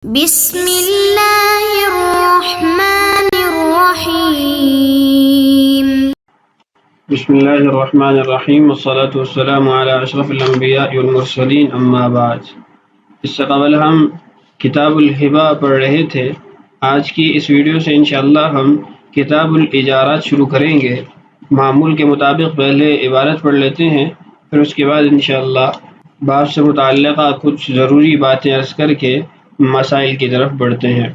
بسم اللہ الرحمن الرحیم بسم اللہ الرحمن الرحیم والصلاة والسلام علی اشرف الانبیاء والمرسلین اما بعد۔ اس سے قبل ہم کتاب الہبہ پڑھ رہے تھے۔ آج کی اس ویڈیو سے انشاءاللہ ہم کتاب الاجارات شروع کریں گے۔ معمول کے مطابق پہلے عبارت پڑھ لیتے ہیں، پھر اس کے بعد انشاءاللہ باب سے متعلقہ کچھ ضروری باتیں عرض کر کے مسائل کی طرف بڑھتے ہیں۔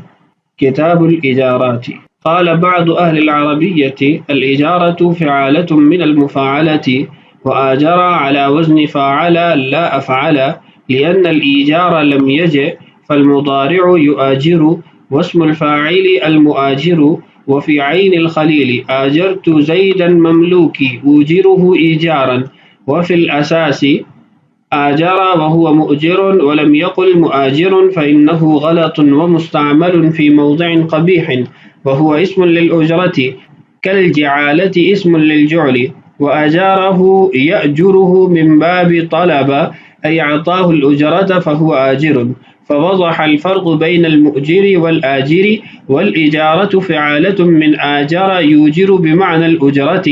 کتاب الاجارات۔ قال بعض أهل العربية الإجارة فعالة من المفاعلة، وآجر على وزن فاعل لا أفعل، لأن الإيجار لم يجئ فالمضارع يؤاجر، واسم الفاعل المؤاجر، وفي عين الخليل آجرت زيدا مملوكي أوجره إيجارا، وفي الأساس آجر وهو مؤجر ولم يقل مؤاجر فإنه غلط ومستعمل في موضع قبيح، وهو اسم للأجرة كالجعالة اسم للجعل، وأجاره يأجره من باب طلب أي أعطاه الأجرة فهو آجر، فوضح الفرق بين المؤجر والآجر، والإجارة فعالة من آجر يوجر بمعنى الأجرة،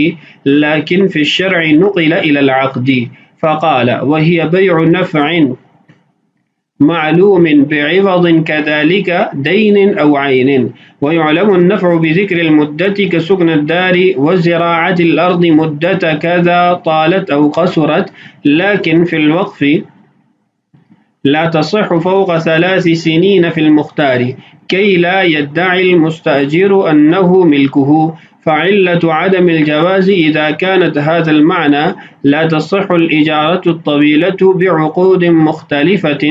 لكن في الشرع نقل إلى العقد فقال وهي بيع نفع معلوم بعوض كذلك دين أو عين، ويعلم النفع بذكر المدة كسكن الدار وزراعة الأرض مدة كذا طالت أو قصرت، لكن في الوقف لا تصح فوق 3 سنين في المختار، كي لا يدعي المستأجر أنه ملكه، فعلة عدم الجواز إذا كانت هذا المعنى لا تصح الإجارة الطويلة بعقود مختلفة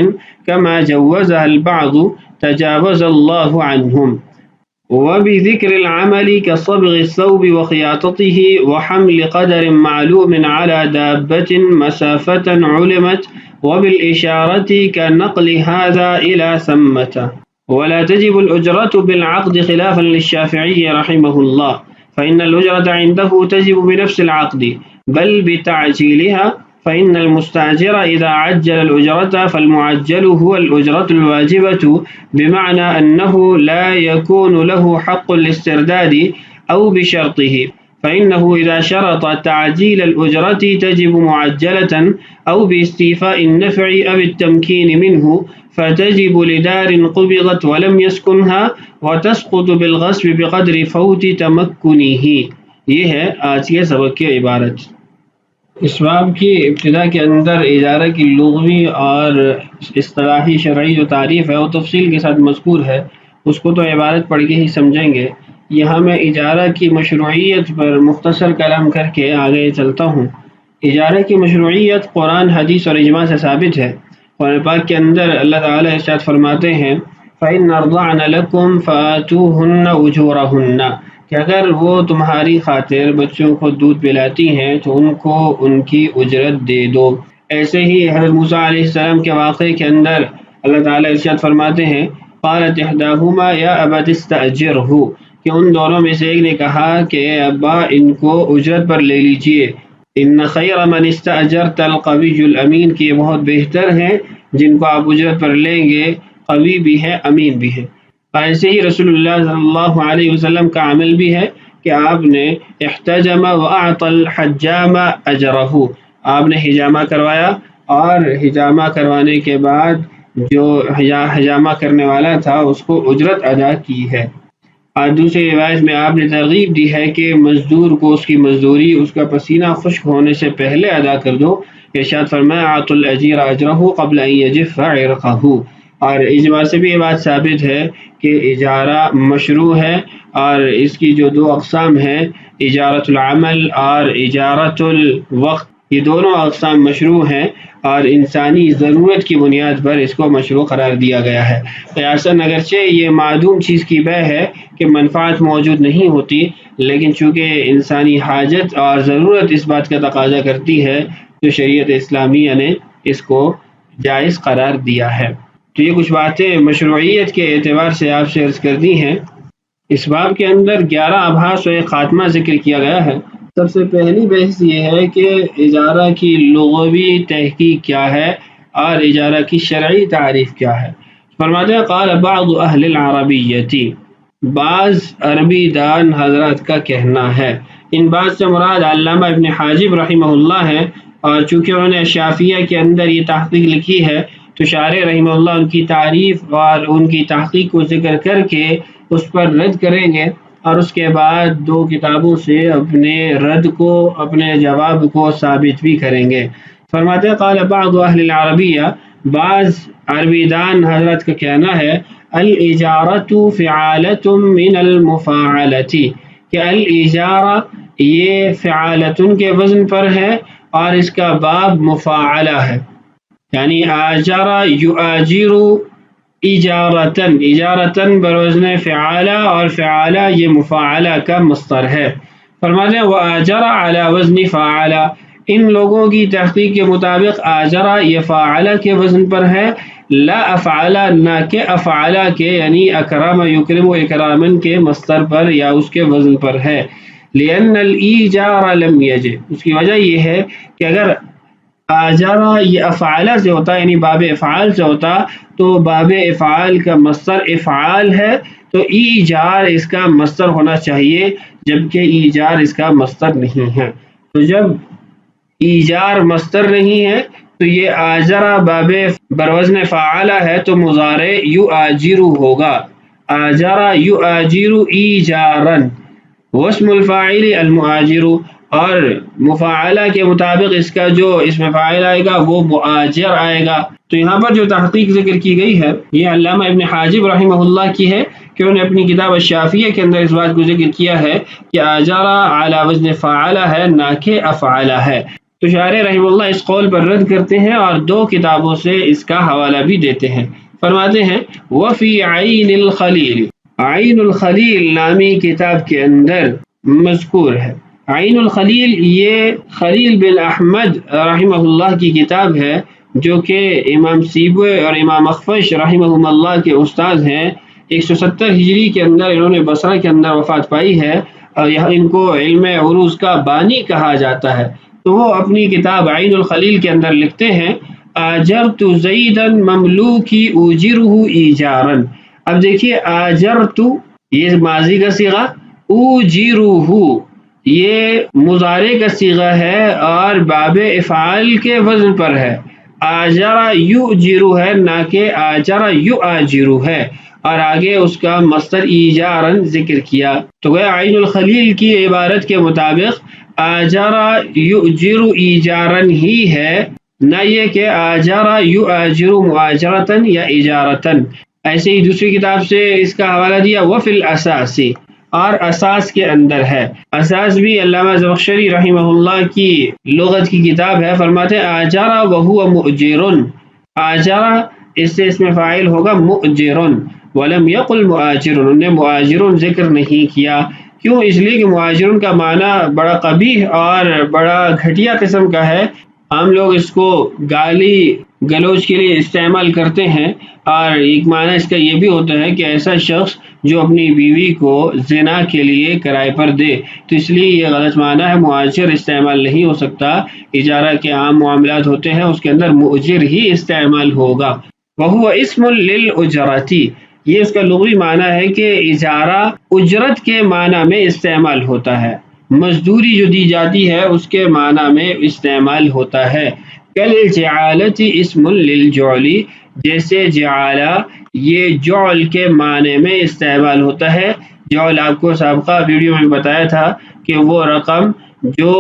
كما جوزها البعض تجاوز الله عنهم، وبذكر العمل كصبغ الثوب وخياطته وحمل قدر معلوم على دابة مسافة علمت، وبالإشارة كنقل هذا إلى ثمة. ولا تجب الأجرة بالعقد خلافا للشافعي رحمه الله، فإن الأجرة عنده تجب بنفس العقد بل بتعجيلها، فإن المستأجر إذا عجل الأجرة فالمعجل هو الأجرة الواجبة، بمعنى أنه لا يكون له حق الاسترداد أو بشرطه، فإنه إذا شرط تعجيل الأجرة تجب معجلة أو باستيفاء النفع أو التمكين منه، فتجب لدار قبضت ولم يسكنها وتسقط بالغصب بقدر فوت تمكنه۔ یہ ہے آج کے سبق کی عبارت۔ اس باب کی ابتدا کے اندر اجارہ کی لغوی اور اصطلاحی شرعی جو تعریف ہے وہ تفصیل کے ساتھ مذکور ہے، اس کو تو عبارت پڑھ کے ہی سمجھیں گے۔ یہاں میں اجارہ کی مشروعیت پر مختصر کلام کر کے آگے چلتا ہوں۔ اجارہ کی مشروعیت قرآن، حدیث اور اجماع سے ثابت ہے۔ قرآن پاک کے اندر اللہ تعالیٰ ارشاد فرماتے ہیں فَإِنَّ أَرْضَعْنَ لَكُمْ فَآتُوهُنَّ أُجُورَهُنَّ، کہ اگر وہ تمہاری خاطر بچوں کو دودھ پلاتی ہیں تو ان کو ان کی اجرت دے دو۔ ایسے ہی حضرت موسیٰ علیہ السلام کے واقعے کے اندر اللہ تعالیٰ ارشاد فرماتے ہیں قالت احداہما یا ابت استأجرہ، کہ ان دونوں میں سے ایک نے کہا کہ اے ابا ان کو اجرت پر لے لیجئے۔ ان خیر من استأجرت القوی الامین، کہ یہ بہت بہتر ہیں جن کو آپ اجرت پر لیں گے، قوی بھی ہے امین بھی ہے۔ ایسے ہی رسول اللہ صلی اللہ علیہ وسلم کا عمل بھی ہے کہ آپ نے احتجم واعطى الحجام اجرہ، آپ نے حجامہ کروایا اور حجامہ کروانے کے بعد جو حجامہ کرنے والا تھا اس کو اجرت ادا کی ہے۔ اور دوسری روایت میں آپ نے ترغیب دی ہے کہ مزدور کو اس کی مزدوری اس کا پسینہ خشک ہونے سے پہلے ادا کر دو۔ ارشاد فرمایا اعطوا الاجیر اجرہ قبل ان یجف عرقہ، اور اجماع سے بھی یہ بات ثابت ہے کہ اجارہ مشروع ہے، اور اس کی جو 2 اقسام ہیں اجارت العمل اور اجارت الوقت، یہ دونوں اقسام مشروع ہیں اور انسانی ضرورت کی بنیاد پر اس کو مشروع قرار دیا گیا ہے۔ قیاساً اگرچہ یہ معدوم چیز کی بیع ہے کہ منفعت موجود نہیں ہوتی، لیکن چونکہ انسانی حاجت اور ضرورت اس بات کا تقاضا کرتی ہے تو شریعت اسلامیہ نے اس کو جائز قرار دیا ہے۔ تو یہ کچھ باتیں مشروعیت کے اعتبار سے آپ سے عرض کر دی ہیں۔ اس باب کے اندر 11 ابحاث و ایک خاتمہ ذکر کیا گیا ہے۔ سب سے پہلی بحث یہ ہے کہ اجارہ کی لغوی تحقیق کیا ہے اور اجارہ کی شرعی تعریف کیا ہے۔ فرماتے ہیں قال بعض اہل العربیتی، بعض عربی دان حضرات کا کہنا ہے. ان بعض سے مراد علامہ ابن حاجب رحمہ اللہ ہے، اور چونکہ انہوں نے شافیہ کے اندر یہ تحقیق لکھی ہے تو شارح رحمہ اللہ ان کی تعریف اور ان کی تحقیق کو ذکر کر کے اس پر رد کریں گے، اور اس کے بعد 2 کتابوں سے اپنے رد کو، اپنے جواب کو ثابت بھی کریں گے. فرماتے ہیں قال بعض اہل العربیہ، بعض عربی دان حضرت کا کہنا ہے الاجارۃ فعالۃ من المفاعلۃ، کہ الاجارہ یہ فعالۃ کے وزن پر ہے اور اس کا باب مفاعلہ ہے، یعنی آجارہ یؤاجر اجارتن، اجارتن بروزن فعالہ، اور فعالہ یہ مفاعلہ کا مصدر ہے. فرماتے ہیں وآجر علی وزن فعالہ، ان لوگوں کی تحقیق کے مطابق آجرہ یہ فعالہ کے وزن پر ہے، لا افعالہ نہ کہ افعالہ کے، یعنی اکرم یکرم و اکرامن کے مصدر پر یا اس کے وزن پر ہے. لأن الایجار لم یجئ، اس کی وجہ یہ ہے کہ اگر آجرہ یہ افعالہ سے ہوتا، یعنی باب افعال سے ہوتا، تو باب افعال کا مصدر افعال ہے تو ایجار اس کا مصدر ہونا چاہیے، جبکہ ایجار اس کا مصدر نہیں ہے. تو جب ایجار مصدر نہیں ہے تو یہ آجرہ باب بروزن فعالہ ہے تو مضارع یؤاجر ہوگا، آجرہ یؤاجر ایجارن، واسم الفاعل المؤاجر، اور مفاعلہ کے مطابق اس کا جو اسم فاعل آئے گا وہ مؤاجر آئے گا. تو یہاں پر جو تحقیق ذکر کی گئی ہے یہ علامہ ابن حاجب رحمہ اللہ کی ہے کہ انہوں نے اپنی کتاب الشافیہ کے اندر اس بات کو ذکر کیا ہے کہ آجرہ علی وزن فعالہ ہے نہ کہ افعالہ ہے. تو شارح رحمہ اللہ اس قول پر رد کرتے ہیں اور 2 کتابوں سے اس کا حوالہ بھی دیتے ہیں. فرماتے ہیں وفی عین الخلیل، عین الخلیل نامی کتاب کے اندر مذکور ہے. عین الخلیل یہ خلیل بن احمد رحمہ اللہ کی کتاب ہے، جو کہ امام سیبوی اور امام اخفش رحمہ اللہ کے استاد ہیں. 170 ہجری کے اندر انہوں نے بصرہ کے اندر وفات پائی ہے، اور ان کو علم عروض کا بانی کہا جاتا ہے. تو وہ اپنی کتاب عین الخلیل کے اندر لکھتے ہیں آجرت زیدا مملوکی اوجرہ ایجارا. اب دیکھیے آجرت یہ ماضی کا صیغہ، اوجرہ یہ مضارع کا صیغہ ہے اور باب افعال کے وزن پر ہے. آجرہ یؤجر ہے نہ کہ آجرہ یؤاجر ہے، اور آگے اس کا مصدر ایجارن ذکر کیا. تو گویا عین الخلیل کی عبارت کے مطابق آجرہ یؤجر ایجارن ہی ہے، نہ یہ کہ آجرہ یؤاجر مؤاجرتن یا اجارتن. ایسے ہی دوسری کتاب سے اس کا حوالہ دیا وفی الاساس، اور اساس کے اندر ہے. اساس بھی علامہ زمخشری رحمہ اللہ کی لغت کی کتاب ہے. فرماتے ہیں آجرہ وہو مؤجرن، آجرہ اس سے اسم فاعل ہوگا مؤجرن، ولم یقل مؤاجرن، انہوں نے مؤاجرن ذکر نہیں کیا. کیوں؟ اس لیے کہ مؤاجرن کا معنی بڑا قبیح اور بڑا گھٹیا قسم کا ہے. ہم لوگ اس کو گالی گلوچ کے لیے استعمال کرتے ہیں، اور ایک معنی اس کا یہ بھی ہوتا ہے کہ ایسا شخص جو اپنی بیوی کو زنا کے لیے کرائے پر دے. تو اس لیے یہ غلط معنی ہے، مؤاجر استعمال نہیں ہو سکتا. اجارہ کے عام معاملات ہوتے ہیں اس کے اندر مؤجر ہی استعمال ہوگا. وہو اسم للأجرۃ، یہ اس کا لغوی معنی ہے کہ اجارہ اجرت کے معنی میں استعمال ہوتا ہے، مزدوری جو دی جاتی ہے اس کے معنی میں استعمال ہوتا ہے. کالجعالۃ اسم للجعل، جیسے جعالہ یہ جعل کے معنی میں استعمال ہوتا ہے. جعل آپ کو سابقہ ویڈیو میں بتایا تھا کہ وہ رقم جو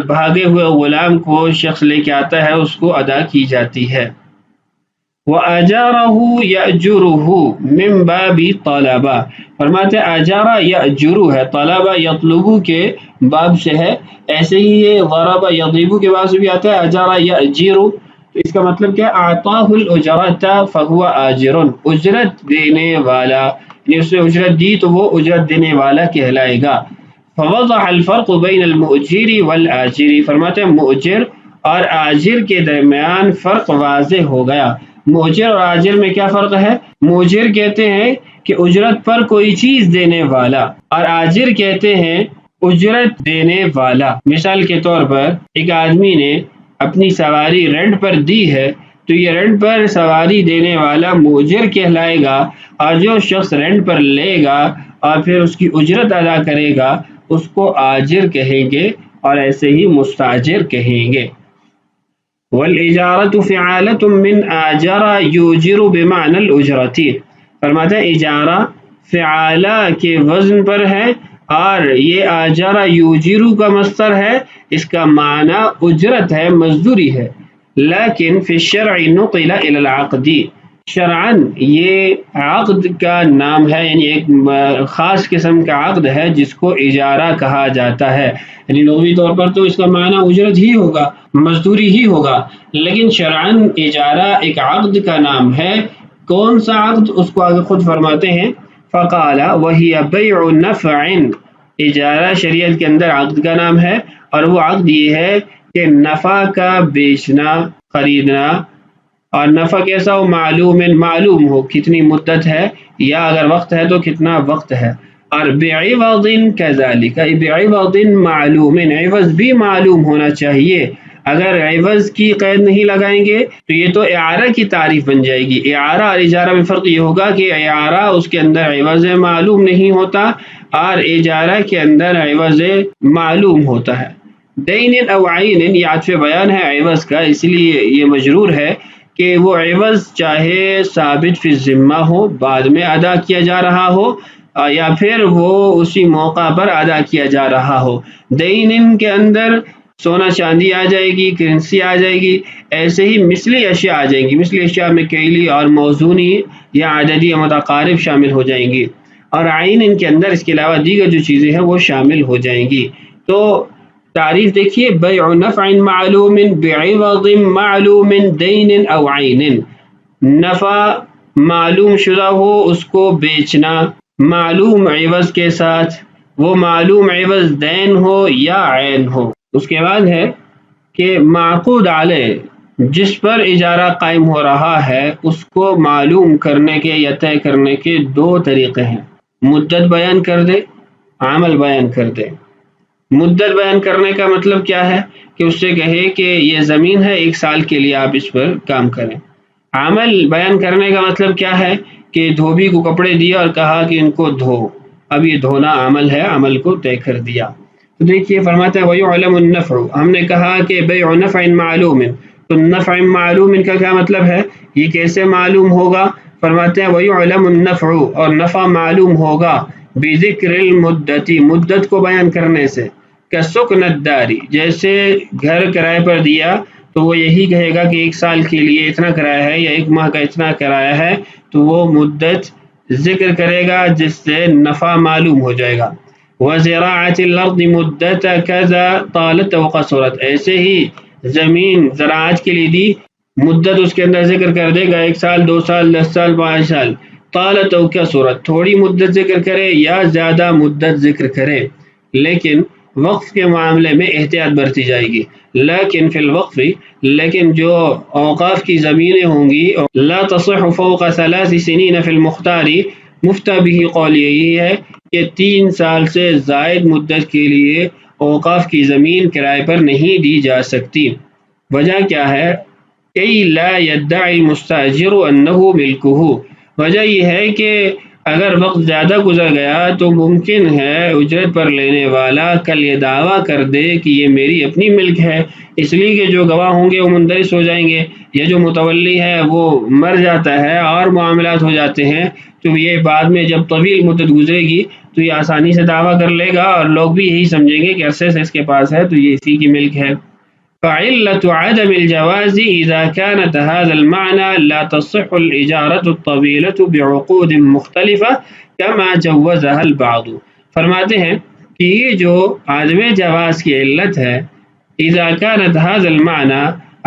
بھاگے ہوئے غلام کو شخص لے کے آتا ہے اس کو ادا کی جاتی ہے. وَأَجَارَهُ يَأْجُرُهُ مِن بَابِ طَلَبَ، فرماتے اجارہ یأجر ہے، طلبہ یطلب کے باب سے ہے. ایسے ہی یہ ضرب یضرب کے باب سے بھی آتا ہے اجارہ یأجر. تو اس کا مطلب کیا؟ اعطاہ الاجرۃ فہو آجر، اجرت دینے والا، یعنی اس نے اجرت دی تو وہ اجرت دینے والا کہلائے گا. فوضح الفرق بین المؤجر والآجر، فرماتے ہیں مؤجر اور آجر کے درمیان فرق واضح ہو گیا. مؤجر اور آجر میں کیا فرق ہے؟ مؤجر کہتے ہیں کہ اجرت پر کوئی چیز دینے والا، اور آجر کہتے ہیں اجرت دینے والا. مثال کے طور پر ایک آدمی نے اپنی سواری رینٹ پر دی ہے تو یہ رینٹ پر سواری دینے والا مؤجر کہلائے گا، اور جو شخص رینٹ پر لے گا اور پھر اس کی اجرت ادا کرے گا اس کو آجر کہیں گے، اور ایسے ہی مستاجر کہیں گے۔ والإجارة فعالة من آجر یوجر بمعنى الأجرة، فرماتا ہے اجارہ فعالہ کے وزن پر ہے، اور یہ آجر یوجر کا مصدر ہے، اس کا معنی اجرت ہے، مزدوری ہے۔ لیکن فی الشرع نقل الى العقد، شرعاً یہ عقد کا نام ہے، یعنی ایک خاص قسم کا عقد ہے جس کو اجارہ کہا جاتا ہے، یعنی لغوی طور پر تو اس کا معنی اجرت ہی ہوگا، مزدوری ہی ہوگا، لیکن شرعاً اجارہ ایک عقد کا نام ہے۔ کون سا عقد؟ اس کو آگے خود فرماتے ہیں، فقال وهي بيع نفع، اجارہ شریعت کے اندر عقد کا نام ہے، اور وہ عقد یہ ہے کہ نفع کا بیچنا، خریدنا، اور نفع کیسا ہو؟ معلوم ہو، کتنی مدت ہے، یا اگر وقت ہے تو کتنا وقت ہے۔ اور بعوض كذلك، بعوض معلوم، عوض بھی معلوم ہونا چاہیے۔ اگر عوض کی قید نہیں لگائیں گے تو یہ تو اعارہ کی تعریف بن جائے گی۔ اعارہ اور اجارہ میں فرق یہ ہوگا کہ اعارہ اس کے اندر عوض معلوم نہیں ہوتا، اور اجارہ کے اندر عوض معلوم ہوتا ہے۔ دین او عین، یہ عطف بیان ہے عوض کا، اس لیے یہ مجرور ہے کہ وہ عوض چاہے ثابت فی الذمہ ہو، بعد میں ادا کیا جا رہا ہو، یا پھر وہ اسی موقع پر ادا کیا جا رہا ہو۔ دین کے اندر سونا چاندی آ جائے گی، کرنسی آ جائے گی، ایسے ہی مثلی اشیاء آ جائیں گی، مثلی اشیاء میں کیلی اور موزونی یا عددی یا متقارب شامل ہو جائیں گی، اور عین ان کے اندر اس کے علاوہ دیگر جو چیزیں ہیں وہ شامل ہو جائیں گی۔ تو تعریف دیکھیے، بیع نفع معلوم بعوض معلوم دین او عین، نفع معلوم شدہ ہو اس کو بیچنا معلوم عوض کے ساتھ، وہ معلوم عوض دین ہو یا عین ہو۔ اس کے بعد ہے کہ معقود علیہ، جس پر اجارہ قائم ہو رہا ہے اس کو معلوم کرنے کے یا طے کرنے کے دو طریقے ہیں، مدت بیان کر دے، عمل بیان کر دے۔ مدت بیان کرنے کا مطلب کیا ہے کہ اس سے کہے کہ یہ زمین ہے، 1 سال کے لیے آپ اس پر کام کریں۔ عمل بیان کرنے کا مطلب کیا ہے کہ دھوبی کو کپڑے دیا اور کہا کہ ان کو دھو، اب یہ دھونا عمل ہے، عمل کو طے کر دیا۔ تو دیکھیے فرماتا ہے وَيُعْلَمُ النَّفْعُ، ہم نے کہا کہ بیع نفع معلوم، تو نفع معلوم ان کا کیا مطلب ہے، یہ کیسے معلوم ہوگا؟ فرماتے ہیں وَيُعْلَمُ النَّفْعُ، اور نفع معلوم ہوگا بذکر المدت، مدت کو بیان کرنے سے، کسکن الدار، جیسے گھر کرائے پر دیا تو وہ یہی کہے گا کہ 1 سال کے لیے اتنا کرایہ ہے یا 1 ماہ کا اتنا کرایہ ہے، تو وہ مدت ذکر کرے گا جس سے نفع معلوم ہو جائے گا۔ وزراعت الارض مدت کذا طالت و قصرت، ایسے ہی زمین زراعت کے لیے دی، مدت اس کے اندر ذکر کر دے گا، 1 سال 2 سال 10 سال 5 سال، طالت و قصرت، تھوڑی مدت ذکر کرے یا زیادہ مدت ذکر کرے، لیکن وقف کے معاملے میں احتیاط برتی جائے گی۔ لیکن فی الوقف، لیکن جو اوقاف کی زمینیں ہوں گی، لا تصح فوق 3 سنین فی المختار، مفتہ بھی قول یہی ہے کہ 3 سال سے زائد مدت کے لیے اوقاف کی زمین کرائے پر نہیں دی جا سکتی۔ وجہ کیا ہے؟ کئی لا يدعی المستاجر انہ ملکہ، وجہ یہ ہے کہ اگر وقت زیادہ گزر گیا تو ممکن ہے اجرت پر لینے والا کل یہ دعویٰ کر دے کہ یہ میری اپنی ملک ہے، اس لیے کہ جو گواہ ہوں گے وہ مندرس ہو جائیں گے، یا جو متولی ہے وہ مر جاتا ہے اور معاملات ہو جاتے ہیں، تو یہ بعد میں جب طویل مدت گزرے گی تو یہ آسانی سے دعویٰ کر لے گا اور لوگ بھی یہی سمجھیں گے کہ عرصے سے اس کے پاس ہے تو یہ اسی کی ملک ہے۔ فعلة عدم الجواز إذا كانت هذا المعنى لا تصح الإجارة الطويلة بعقود مختلفة كما جوزها البعض، فرماتے ہیں کہ یہ جو عدم جواز کی علت ہے، اذا كانت هذا المعنى،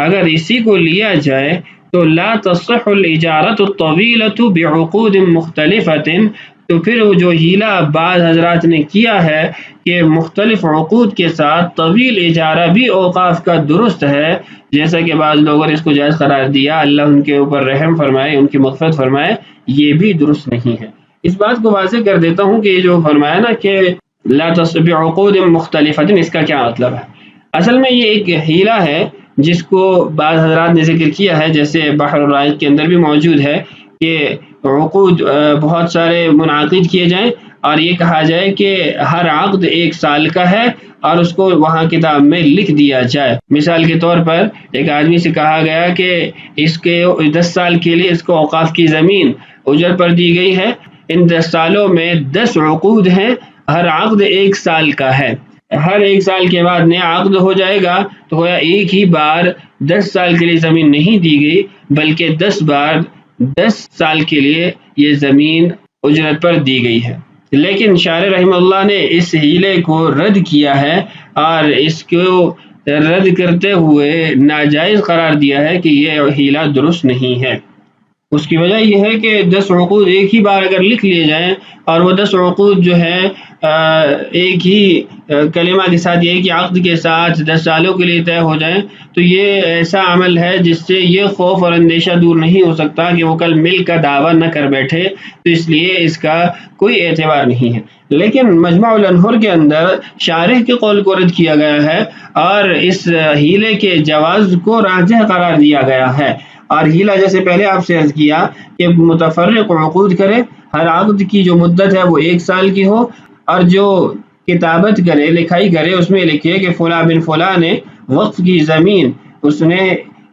اگر اسی کو لیا جائے تو لا تصح الإجارة الطويلة بعقود مختلفة، تو پھر وہ جو ہیلہ بعض حضرات نے کیا ہے کہ مختلف عقود کے ساتھ طویل اجارہ بھی اوقاف کا درست ہے، جیسا کہ بعض لوگوں نے اس کو جائز قرار دیا، اللہ ان کے اوپر رحم فرمائے، ان کی مغفرت فرمائے، یہ بھی درست نہیں ہے۔ اس بات کو واضح کر دیتا ہوں کہ یہ جو فرمایا نا کہ لا تصح بعقود مختلفۃ، اس کا کیا مطلب ہے؟ اصل میں یہ ایک ہیلہ ہے جس کو بعض حضرات نے ذکر کیا ہے، جیسے بحر الرائق کے اندر بھی موجود ہے کہ عقود بہت سارے منعقد کیے جائیں اور یہ کہا جائے کہ ہر عقد 1 سال کا ہے اور اس کو وہاں کتاب میں لکھ دیا جائے۔ مثال کے طور پر ایک آدمی سے کہا گیا کہ اس کے 10 سال کے لیے اس کو اوقاف کی زمین اجرت پر دی گئی ہے، ان 10 سالوں میں 10 عقود ہیں، ہر عقد 1 سال کا ہے۔ ہر 1 سال کے بعد نیا عقد ہو جائے گا تو گویا ایک ہی بار 10 سال کے لیے زمین نہیں دی گئی، بلکہ 10 بار 10 سال کے لیے یہ زمین اجرت پر دی گئی ہے۔ لیکن شارح رحمہ اللہ نے اس ہیلے کو رد کیا ہے اور اس کو رد کرتے ہوئے ناجائز قرار دیا ہے کہ یہ ہیلہ درست نہیں ہے۔ اس کی وجہ یہ ہے کہ 10 عقود ایک ہی بار اگر لکھ لیے جائیں اور وہ 10 عقود جو ہے ایک ہی کلمہ کے ساتھ، ایک ہی عقد کے ساتھ 10 سالوں کے لیے طے ہو جائیں تو یہ ایسا عمل ہے جس سے یہ خوف اور اندیشہ دور نہیں ہو سکتا کہ وہ کل مل کا دعویٰ نہ کر بیٹھے، تو اس لیے اس کا کوئی اعتبار نہیں ہے۔ لیکن مجمع الانہر کے اندر شارح کے قول کو رد کیا گیا ہے اور اس ہیلے کے جواز کو راجح قرار دیا گیا ہے۔ اور ہیلہ جیسے پہلے آپ سے عرض کیا کہ متفرق عقود کرے، ہر عقد کی جو مدت ہے وہ 1 سال کی ہو، اور جو کتابت کرے، لکھائی کرے، اس میں لکھے کہ فلاں بن فلاں نے وقف کی زمین اس نے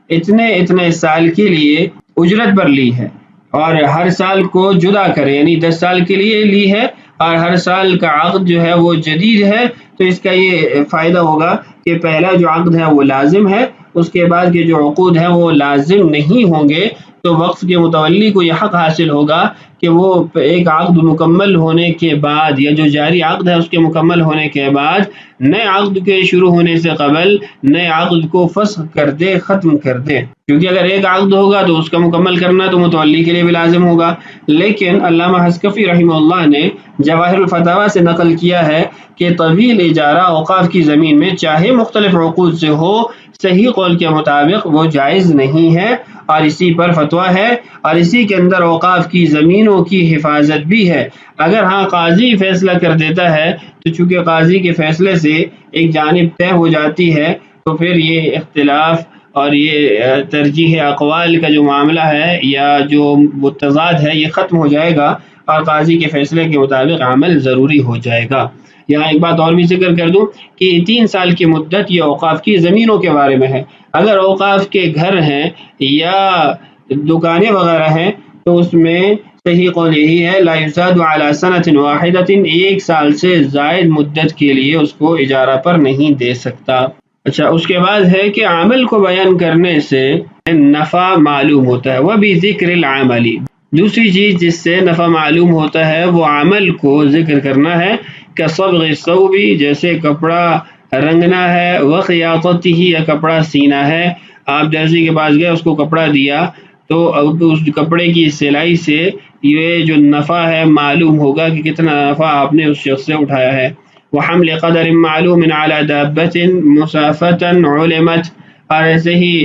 اتنے سال کے لیے اجرت پر لی ہے، اور ہر سال کو جدا کرے، یعنی 10 سال کے لیے لی ہے اور ہر سال کا عقد جو ہے وہ جدید ہے، تو اس کا یہ فائدہ ہوگا کہ پہلا جو عقد ہے وہ لازم ہے، اس کے بعد کے جو عقود ہیں وہ لازم نہیں ہوں گے، تو وقف کے متولی کو یہ حق حاصل ہوگا کہ وہ ایک عقد مکمل ہونے کے بعد یا جو جاری عقد ہے اس کے مکمل ہونے کے بعد نئے عقد کے شروع ہونے سے قبل نئے عقد کو فسخ کر دے، ختم کر دے، کیونکہ اگر ایک عقد ہوگا تو اس کا مکمل کرنا تو متولی کے لیے بھی لازم ہوگا۔ لیکن علامہ حسکفی رحمہ اللہ نے جواہر الفتاوی سے نقل کیا ہے کہ طویل اجارہ اوقاف کی زمین میں چاہے مختلف عقود سے ہو، صحیح قول کے مطابق وہ جائز نہیں ہے، اور اسی پر فتویٰ ہے، اور اسی کے اندر اوقاف کی زمینوں کی حفاظت بھی ہے۔ اگر ہاں قاضی فیصلہ کر دیتا ہے تو چونکہ قاضی کے فیصلے سے ایک جانب طے ہو جاتی ہے، تو پھر یہ اختلاف اور یہ ترجیح اقوال کا جو معاملہ ہے یا جو تضاد ہے یہ ختم ہو جائے گا اور قاضی کے فیصلے کے مطابق عمل ضروری ہو جائے گا۔ یہاں ایک بات اور بھی ذکر کر دوں کہ 3 سال کی مدت یہ اوقاف کی زمینوں کے بارے میں ہے۔ اگر اوقاف کے گھر ہیں یا دکانیں وغیرہ ہیں تو اس میں صحیح قول یہی ہے لا یزاد علی سنۃ واحدۃ، 1 سال سے زائد مدت کے لیے اس کو اجارہ پر نہیں دے سکتا۔ اچھا، اس کے بعد ہے کہ عمل کو بیان کرنے سے نفع معلوم ہوتا ہے، وہ بھی ذکر العمل۔ دوسری چیز جس سے نفع معلوم ہوتا ہے وہ عمل کو ذکر کرنا ہے، کہ صبغ الثوب، جیسے کپڑا رنگنا ہے، وخیاطتہ، یا کپڑا سینا ہے۔ آپ درزی کے پاس گئے، اس کو کپڑا دیا، تو اس کپڑے کی سلائی سے یہ جو نفع ہے معلوم ہوگا کہ کتنا نفع آپ نے اس شخص سے اٹھایا ہے۔ وحمل قدر معلوم علی دابۃ مسافۃ علمت، اور ایسے ہی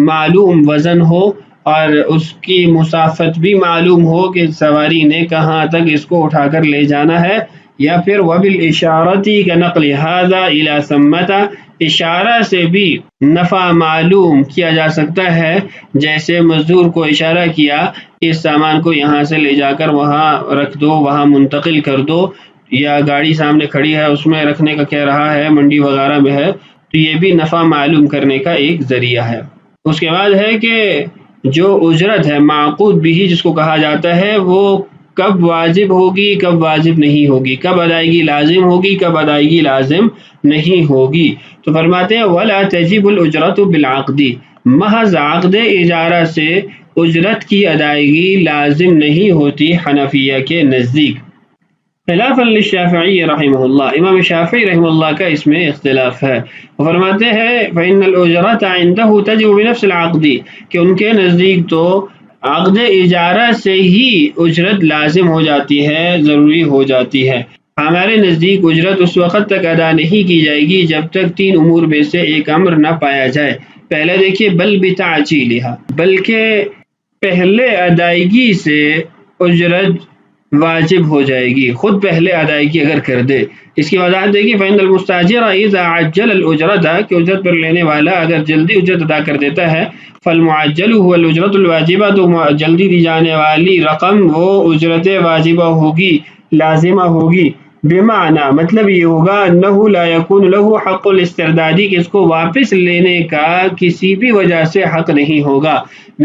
معلوم وزن ہو اور اس کی مسافت بھی معلوم ہو کہ سواری نے کہاں تک اس کو اٹھا کر لے جانا ہے۔ یا پھر وبالاشارتی کا نقل ھذا الی ثمۃ، اشارہ سے بھی نفع معلوم کیا جا سکتا ہے، جیسے مزدور کو اشارہ کیا کہ اس سامان کو یہاں سے لے جا کر وہاں رکھ دو، وہاں منتقل کر دو، یا گاڑی سامنے کھڑی ہے اس میں رکھنے کا کہہ رہا ہے، منڈی وغیرہ میں ہے، تو یہ بھی نفع معلوم کرنے کا ایک ذریعہ ہے۔ اس کے بعد ہے کہ جو اجرت ہے معقود بھی جس کو کہا جاتا ہے، وہ کب واجب ہوگی، کب واجب نہیں ہوگی، کب ادائیگی لازم ہوگی، کب ادائیگی لازم نہیں ہوگی۔ تو فرماتے ہیں وَلَا تَجِبُ الْأُجْرَةُ بِالْعَقْدِ، محض عقد اجارہ سے اجرت کی ادائیگی لازم نہیں ہوتی حنفیہ کے نزدیک، خلافاً للشافعی رحمہ اللہ، امام شافعی رحمہ اللہ کا اس میں اختلاف ہے۔ وہ فرماتے ہیں فَإِنَّ الْأُجْرَةَ عِنْدَهُ تَجِبُ بِنَفْسِ الْعَقْدِ، کہ ان کے نزدیک تو عقد اجارہ سے ہی اجرت لازم ہو جاتی ہے، ضروری ہو جاتی ہے۔ ہمارے نزدیک اجرت اس وقت تک ادا نہیں کی جائے گی جب تک 3 امور میں سے ایک امر نہ پایا جائے۔ پہلے دیکھیے بل بتعجیلھا، بلکہ پہلے ادائیگی سے اجرت واجب ہو جائے گی، خود پہلے ادائیگی اگر کر دے۔ اس کی وضاحت دیکھیے، فإن المستاجر اذا عجل الاجرة کہ اجرت پر لینے والا اگر جلدی اجرت ادا کر دیتا ہے، فالمعجل هو الاجرة الواجبہ تو جلدی دی جانے والی رقم وہ اجرت واجبہ ہوگی، لازمہ ہوگی۔ بمعنی مطلب یہ ہوگا انه لا يكون له حق الاسترداد کہ اس کو واپس لینے کا کسی بھی وجہ سے حق نہیں ہوگا۔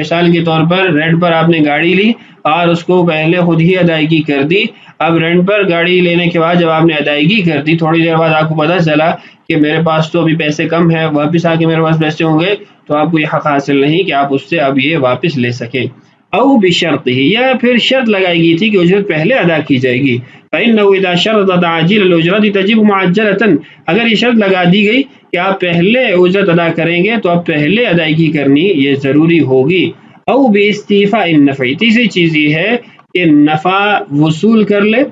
مثال کے طور پر رینٹ پر آپ نے گاڑی لی اور اس کو پہلے خود ہی ادائیگی کر دی، اب رینٹ پر گاڑی لینے کے بعد جب آپ نے ادائیگی کر دی، تھوڑی دیر بعد آپ کو پتہ چلا کہ میرے پاس تو ابھی پیسے کم ہیں، واپس آ کے میرے پاس پیسے ہوں گے، تو آپ کو یہ حق حاصل نہیں کہ آپ اس سے اب یہ واپس لے سکیں۔ او بشرط ہی یا پھر شرط لگائی گئی تھی کہ اجرت پہلے ادا کی جائے گی۔ فإنه إذا شرط تعجيل الأجرة تجب معجلة اگر یہ شرط لگا دی گئی کہ آپ پہلے اجرت ادا کریں گے تو اب پہلے ادائیگی کرنی یہ ضروری ہوگی۔ او باستیفاء النفع تیسری چیز یہ ہے کہ نفع وصول کر لے،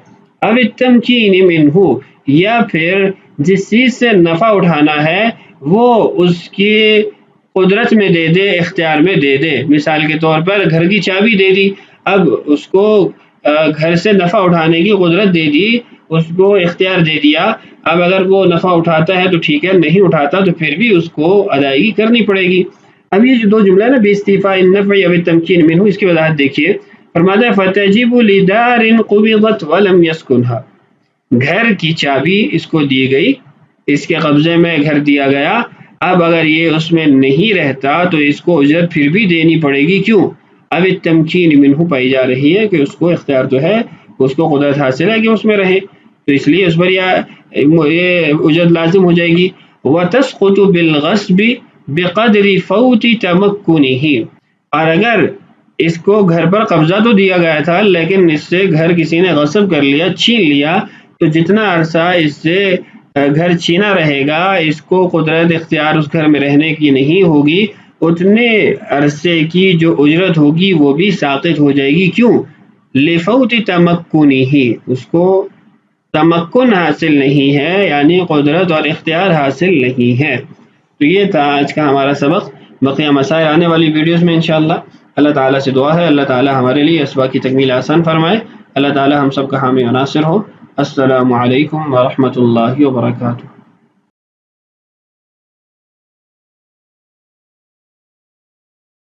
اب التمکین منہ یا پھر جس چیز سے نفع اٹھانا ہے وہ اس کی قدرت میں دے دے، اختیار میں دے دے۔ مثال کے طور پر گھر کی چابی دے دی، اب اس کو گھر سے نفع اٹھانے کی قدرت دے دی، اس کو اختیار دے دیا، اب اگر وہ نفع اٹھاتا ہے تو ٹھیک ہے، نہیں اٹھاتا تو پھر بھی اس کو ادائیگی کرنی پڑے گی۔ اب یہ جو دو جملہ ہے نا باستیفاء النفع و التمکین منہ، اس کی وضاحت دیکھیے، فرماتا ہے فتجب لدار قبضت ولم يسكنها گھر کی چابی اس کو دی گئی، اس کے قبضے میں گھر دیا گیا، اب اگر یہ اس میں نہیں رہتا تو اس کو اجرت پھر بھی دینی پڑے گی، کیوں؟ اب التمکین منہ پائی جا رہی ہے کہ اس کو اختیار تو ہے، اس کو قدرت حاصل ہے کہ اس میں رہے، تو اس لیے اس پر یہ اجرت لازم ہو جائے گی۔ وتسقط بالغصب بقدر فوت تمکنہ اور اگر اس کو گھر پر قبضہ تو دیا گیا تھا لیکن اس سے گھر کسی نے غصب کر لیا، چھین لیا، تو جتنا عرصہ اس سے گھر چھینا رہے گا، اس کو قدرت اختیار اس گھر میں رہنے کی نہیں ہوگی، اتنے عرصے کی جو اجرت ہوگی وہ بھی ساقط ہو جائے گی، کیوں؟ لفوت تمکنہ اس کو تمکن حاصل نہیں ہے، یعنی قدرت اور اختیار حاصل نہیں ہے۔ تو یہ تھا آج کا ہمارا سبق، بقیہ مسائل آنے والی ویڈیوز میں انشاءاللہ۔ اللہ تعالیٰ سے دعا ہے اللہ تعالیٰ ہمارے لیے اسباق کی تکمیل آسان فرمائے، اللہ تعالیٰ ہم سب کا حامی و ناصر ہو۔ السلام علیکم ورحمۃ اللہ وبرکاتہ۔